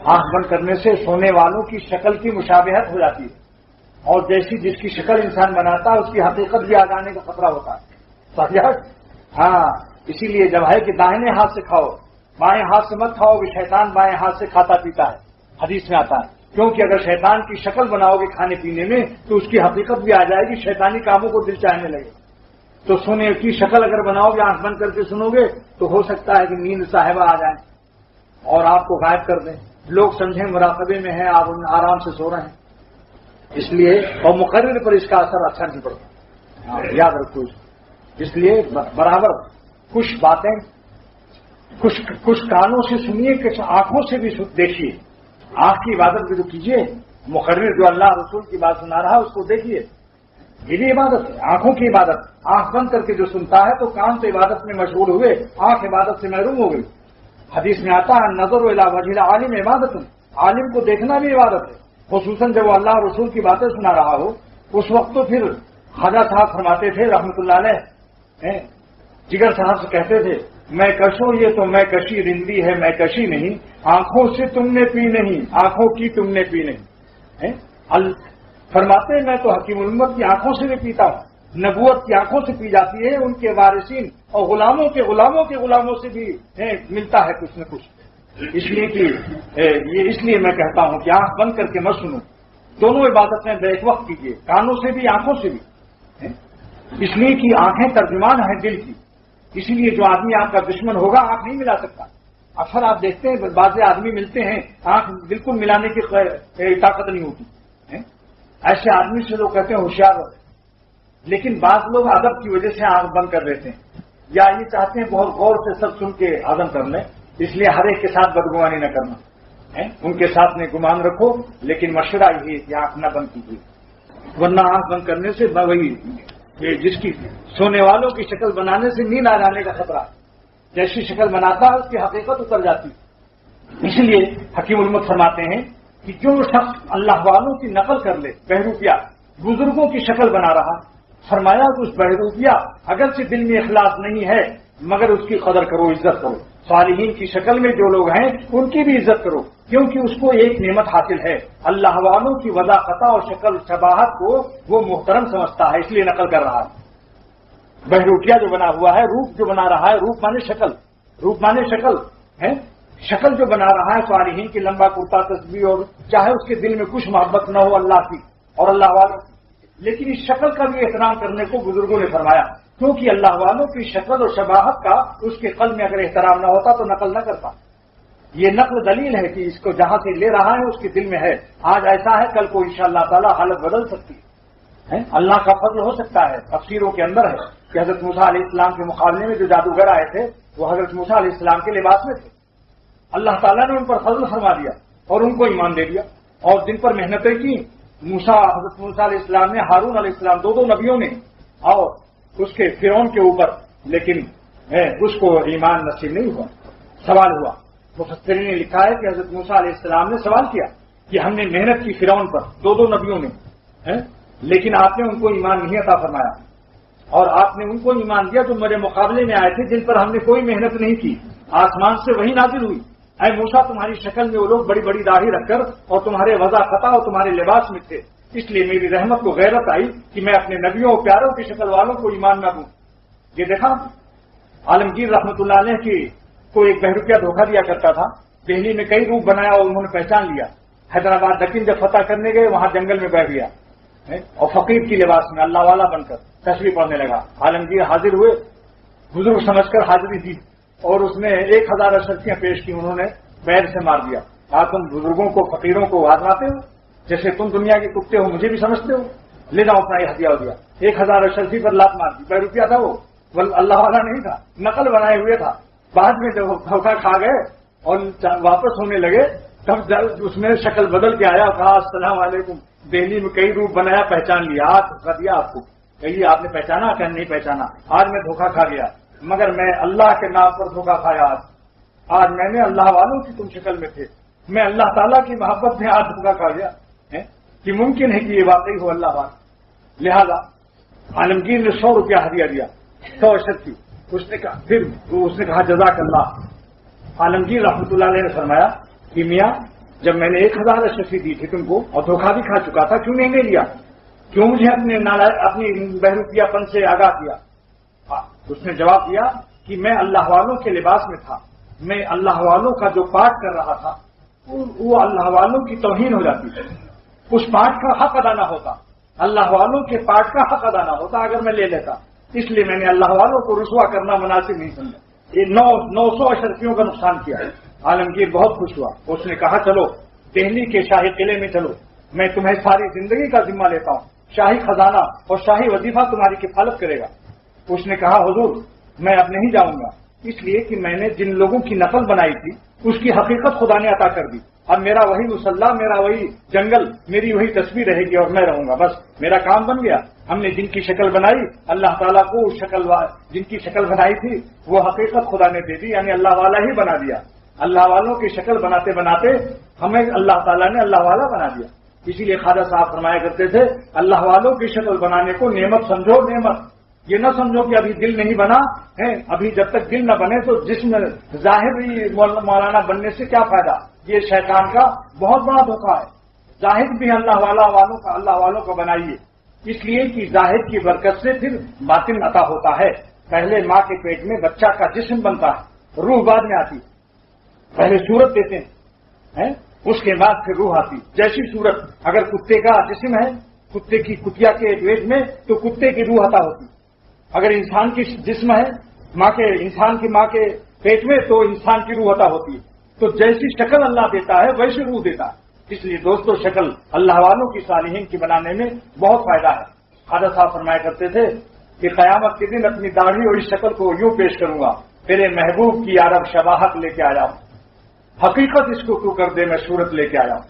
آنکھ بند کرنے سے سونے والوں کی شکل کی مشابہت ہو جاتی ہے، اور جیسی جس کی شکل انسان بناتا ہے اس کی حقیقت بھی آ جانے کا خطرہ ہوتا ہے. ہاں، اسی لیے جب ہے کہ داہنے ہاتھ سے کھاؤ، بائیں ہاتھ سے مت کھاؤ کہ شیطان بائیں ہاتھ سے کھاتا پیتا ہے، حدیث میں آتا ہے. کیونکہ اگر شیطان کی شکل بناؤ گے کھانے پینے میں تو اس کی حقیقت بھی آ جائے گی، شیطانی کاموں کو دل چاہنے لگے. تو سونے کی شکل اگر بناؤ گے، آنکھ بند کر کے سنو گے تو ہو سکتا ہے کہ نیند صاحبہ آ جائیں اور آپ کو غائب کر دیں، لوگ سمجھیں مراقبے میں ہیں، آپ آرام سے سو رہے ہیں. اس لیے اور مقرر پر اس کا اثر اچھا نہیں پڑتا، یاد رکھو. اس لیے برابر کچھ باتیں کچھ کانوں سے سنیے، کچھ آنکھوں سے بھی دیکھیے. آنکھ کی عبادت بھی تو کیجیے. مقرر جو اللہ رسول کی بات سنا رہا اس کو دیکھیے، یہ بھی عبادت ہے. آنکھوں کی عبادت، آنکھ بند کر کے جو سنتا ہے تو کان تو عبادت میں مشغول ہوئے، آنکھ عبادت سے محروم ہو گئی. حدیث میں آتا ہے نظر الی وجہ العالم عبادت، عالم کو دیکھنا بھی عبادت ہے. خصوصاً جب وہ اللہ رسول کی باتیں سنا رہا ہو اس وقت تو پھر خواجہ صاحب فرماتے تھے رحمۃ اللہ علیہ، جگر صاحب سے کہتے تھے میں کشوں یہ تو میں کشی رندی ہے میں کشی نہیں، آنکھوں سے تم نے پی نہیں، آنکھوں کی تم نے پی نہیں. فرماتے میں تو حکیم الامت کی آنکھوں سے بھی پیتا ہوں. نبوت کی آنکھوں سے پی جاتی ہے، ان کے وارثین اور غلاموں کے غلاموں سے بھی ملتا ہے کچھ نہ کچھ. اس لیے میں کہتا ہوں کہ آنکھ بند کر کے مت سنو، دونوں عبادتیں بیک وقت کیجیے، کانوں سے بھی آنکھوں سے بھی. اس لیے کہ آنکھیں ترجمان ہیں دل کی. اسی لیے جو آدمی آپ کا دشمن ہوگا آنکھ نہیں ملا سکتا. اکثر آپ دیکھتے ہیں بعض آدمی ملتے ہیں آنکھ بالکل ملانے کی طاقت نہیں ہوتی. ایسے آدمی سے لوگ کہتے ہیں ہوشیار ہوتے، لیکن بعض لوگ ادب کی وجہ سے آنکھ بند کر لیتے ہیں، یا یہ چاہتے ہیں بہت غور سے سب سن کے ہضم کر لیں. اس لیے ہر ایک کے ساتھ بدگمانی نہ کرنا، ان کے ساتھ میں گمان رکھو، لیکن مشورہ یہ ہے کہ آنکھ نہ بند کیجیے، ورنہ آنکھ بند کرنے سے وہی جس کی سونے والوں کی شکل بنانے سے نیند آ جانے کا خطرہ، جیسی شکل بناتا ہے اس کی حقیقت اتر جاتی. اس لیے حکیم الامت فرماتے ہیں کہ جو شخص اللہ والوں کی نقل کر لے، بہروپیہ بزرگوں کی شکل بنا رہا، فرمایا کہ اس بہروپیہ اگرچہ دل میں اخلاص نہیں ہے مگر اس کی قدر کرو، عزت کرو. صالحین کی شکل میں جو لوگ ہیں ان کی بھی عزت کرو، کیونکہ اس کو ایک نعمت حاصل ہے، اللہ والوں کی وضاحت اور شکل شباہت کو وہ محترم سمجھتا ہے، اس لیے نقل کر رہا ہے. بہروپیہ جو بنا ہوا ہے، روپ جو بنا رہا ہے، روپ مانے شکل ہے، شکل جو بنا رہا ہے صالحین کی لمبا کرتا تسبیح، اور چاہے اس کے دل میں کچھ محبت نہ ہو اللہ کی اور اللہ والوں کی، لیکن اس شکل کا بھی احترام کرنے کو بزرگوں نے فرمایا، کیونکہ اللہ والوں کی شکل اور شباہت کا اس کے قلب میں اگر احترام نہ ہوتا تو نقل نہ کرتا. یہ نقل دلیل ہے کہ اس کو جہاں سے لے رہا ہے اس کے دل میں ہے. آج ایسا ہے کل کو انشاءاللہ تعالی حالت بدل سکتی ہے. اللہ کا فضل ہو سکتا ہے. تفسیروں کے اندر ہے کہ حضرت موسیٰ علیہ السلام کے مقابلے میں جو جادوگر آئے تھے وہ حضرت موسیٰ علیہ السلام کے لباس میں تھے. اللہ تعالیٰ نے ان پر فضل فرما دیا اور ان کو ایمان دے دیا، اور جن پر محنتیں کی حضرت موسیٰ علیہ السلام نے، ہارون علیہ السلام، دو نبیوں نے، اور اس کے فرعون کے اوپر، لیکن اس کو ایمان نصیب نہیں ہوا، سوال ہوا. مفسرین نے لکھا ہے کہ حضرت موسیٰ علیہ السلام نے سوال کیا کہ ہم نے محنت کی فرعون پر، دو نبیوں نے، لیکن آپ نے ان کو ایمان نہیں عطا فرمایا، اور آپ نے ان کو ایمان دیا جو میرے مقابلے میں آئے تھے جن پر ہم نے کوئی محنت نہیں کی، آسمان سے وہی نازل ہوئی. اے موسیٰ تمہاری شکل میں وہ لوگ بڑی بڑی داڑھی رکھ کر اور تمہارے وضع خطا اور تمہارے لباس میں تھے، اس لیے میری رحمت کو غیرت آئی کہ میں اپنے نبیوں اور پیاروں کی شکل والوں کو ایمان نہ دوں. یہ دیکھا عالمگیر رحمۃ اللہ علیہ کی کو ایک بہروپیہ دھوکہ دیا کرتا تھا. دہلی میں کئی روپ بنایا اور انہوں نے پہچان لیا. حیدرآباد دکن جب فتح کرنے گئے وہاں جنگل میں بیٹھ گیا اور فقیر کی لباس میں اللہ والا بن کر تسبیح پڑھنے لگا. عالمگیر حاضر ہوئے، بزرگ سمجھ کر حاضری دی اور اس نے 1000 اشرفیاں پیش کی. انہوں نے بیر سے مار دیا. کہا تم بزرگوں کو فقیروں کو آزماتے ہو، جیسے تم دنیا کے کتے ہو مجھے بھی سمجھتے ہو، لے جاؤ اپنا یہ ہتھیار دیا. 1000 اشرفی پر لات مار دی. بہروپیہ تھا وہ، اللہ والا نہیں تھا، نقل بنائے ہوئے تھا. بعد میں جب دھوکہ کھا گئے اور واپس ہونے لگے تب اس نے شکل بدل کے آیا اور کہا السلام علیکم، دہلی میں کئی روپ بنایا، پہچان لیا، ہاتھ کر دیا آپ کو. کہیے آپ نے پہچانا کہ نہیں پہچانا؟ آج میں دھوکہ کھا گیا، مگر میں اللہ کے نام پر دھوکہ کھایا. آج میں نے اللہ والوں کی تم شکل میں تھے، میں اللہ تعالیٰ کی محبت میں آج دھوکہ کھا گیا کہ ممکن ہے کہ یہ واقعی ہو اللہ والا. لہذا عالمگیر نے 100 روپیہ ہدیہ دیا، 100 اشرفی. اس نے کہا جزاک اللہ. عالمگیر رحمۃ اللہ علیہ نے فرمایا کہ میاں جب میں نے 1000 اشرفی دی تھی تم کو اور دھوکہ بھی کھا چکا تھا، کیوں نہیں لے لیا؟ کیوں مجھے اپنی بہروپیہ پن سے آگاہ کیا؟ اس نے جواب دیا کہ میں اللہ والوں کے لباس میں تھا، میں اللہ والوں کا جو پاٹ کر رہا تھا وہ اللہ والوں کی توہین ہو جاتی ہے، اس پاٹ کا حق ادا نہ ہوتا، اللہ والوں کے پاٹ کا حق ادا نہ ہوتا اگر میں لے لیتا، اس لیے میں نے اللہ والوں کو رسوا کرنا مناسب نہیں سمجھا۔ یہ 900 اشرفیوں کا نقصان کیا ہے۔ عالمگیر بہت خوش ہوا، اس نے کہا چلو دہلی کے شاہی قلعے میں چلو، میں تمہیں ساری زندگی کا ذمہ لیتا ہوں، شاہی خزانہ اور شاہی وظیفہ تمہاری کفالت کرے گا۔ اس نے کہا حضور میں اب نہیں جاؤں گا، اس لیے کہ میں نے جن لوگوں کی نقل بنائی تھی اس کی حقیقت خدا نے عطا کر دی، اب میرا وہی مسلح، میرا وہی جنگل، میری وہی تصویر رہے گی اور میں رہوں گا، بس میرا کام بن گیا۔ ہم نے جن کی شکل بنائی اللہ تعالیٰ کو جن کی شکل بنائی تھی وہ حقیقت خدا نے دے دی، یعنی اللہ والا ہی بنا دیا۔ اللہ والوں کی شکل بناتے بناتے ہمیں اللہ تعالیٰ نے اللہ والا بنا دیا۔ اسی لیے خواجہ صاحب فرمایا کرتے تھے اللہ والوں کی شکل بنانے کو نعمت سمجھو، نعمت، یہ نہ سمجھو کہ ابھی دل نہیں بنا ہے، ابھی جب تک دل نہ بنے تو جسم ظاہر مولانا بننے سے کیا فائدہ؟ یہ شیطان کا بہت بڑا دھوکہ ہے۔ ظاہر بھی اللہ والوں کا بنائیے، اس لیے کہ ظاہر کی برکت سے پھر باطن عطا ہوتا ہے۔ پہلے ماں کے پیٹ میں بچہ کا جسم بنتا ہے، روح بعد میں آتی، پہلے صورت دیتے ہیں اس کے بعد پھر روح آتی۔ جیسی صورت اگر کتے کا جسم ہے، کتے کی کتیا کے پیٹ میں تو کتے کی روح عطا ہوتی، اگر انسان کی جسم ہے انسان کی ماں کے پیٹ میں تو انسان کی روح عطا ہوتی ہے۔ تو جیسی شکل اللہ دیتا ہے ویسی روح دیتا ہے۔ اس لیے دوستو شکل اللہ والوں کی صالحین کی بنانے میں بہت فائدہ ہے۔ خواجہ صاحب فرمایا کرتے تھے کہ قیامت کے دن اپنی داڑھی اور اس شکل کو یوں پیش کروں گا، تیرے محبوب کی عرب شباہت لے کے آیا ہوں، حقیقت اس کو تو کر دے میں صورت لے کے آیا ہوں۔